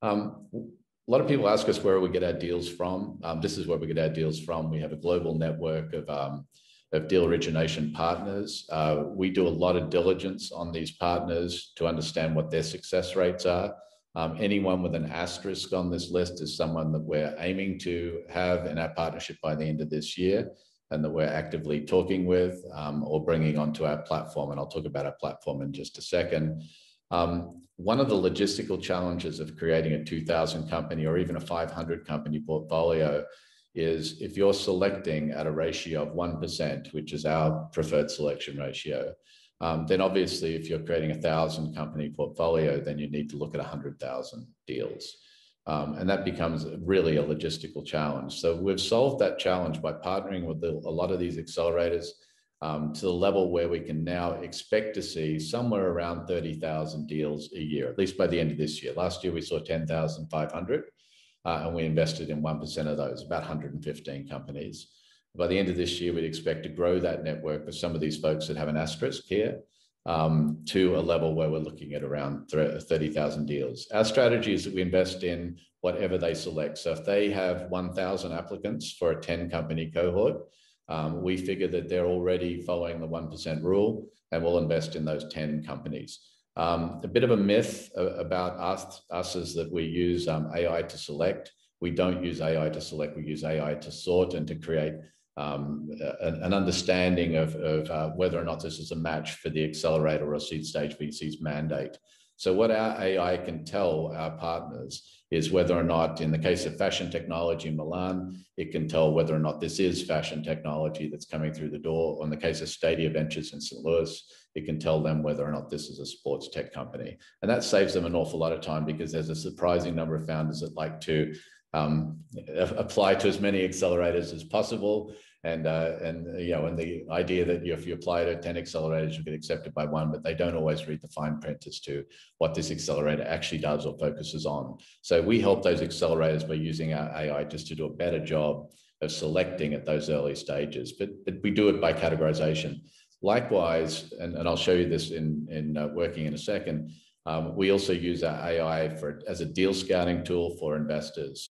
A lot of people ask us where we get our deals from. This is where we get our deals from. We have a global network of deal origination partners. We do a lot of diligence on these partners to understand what their success rates are. Anyone with an asterisk on this list is someone that we're aiming to have in our partnership by the end of this year, and that we're actively talking with or bringing onto our platform. And I'll talk about our platform in just a second. One of the logistical challenges of creating a 2,000 company or even a 500 company portfolio is if you're selecting at a ratio of 1%, which is our preferred selection ratio, then obviously if you're creating 1,000 company portfolio, then you need to look at 100,000 deals. And that becomes really a logistical challenge. So we've solved that challenge by partnering with a lot of these accelerators to the level where we can now expect to see somewhere around 30,000 deals a year, at least by the end of this year. Last year, we saw 10,500 and we invested in 1% of those, about 115 companies. By the end of this year, we'd expect to grow that network with some of these folks that have an asterisk here to a level where we're looking at around 30,000 deals. Our strategy is that we invest in whatever they select. So if they have 1,000 applicants for a 10 company cohort, we figure that they're already following the 1% rule, and we'll invest in those 10 companies. A bit of a myth about us is that we use AI to select. We don't use AI to select, we use AI to sort and to create an understanding of whether or not this is a match for the accelerator or seed stage VC's mandate. So what our AI can tell our partners is whether or not, in the case of fashion technology in Milan, it can tell whether or not this is fashion technology that's coming through the door. Or in the case of Stadia Ventures in St. Louis, it can tell them whether or not this is a sports tech company. And that saves them an awful lot of time because there's a surprising number of founders that like to apply to as many accelerators as possible. And the idea that if you apply to 10 accelerators, you get accepted by one, but they don't always read the fine print as to what this accelerator actually does or focuses on. So we help those accelerators by using our AI just to do a better job of selecting at those early stages, but we do it by categorization. Likewise, and I'll show you this in working in a second, we also use our AI as a deal scouting tool for investors.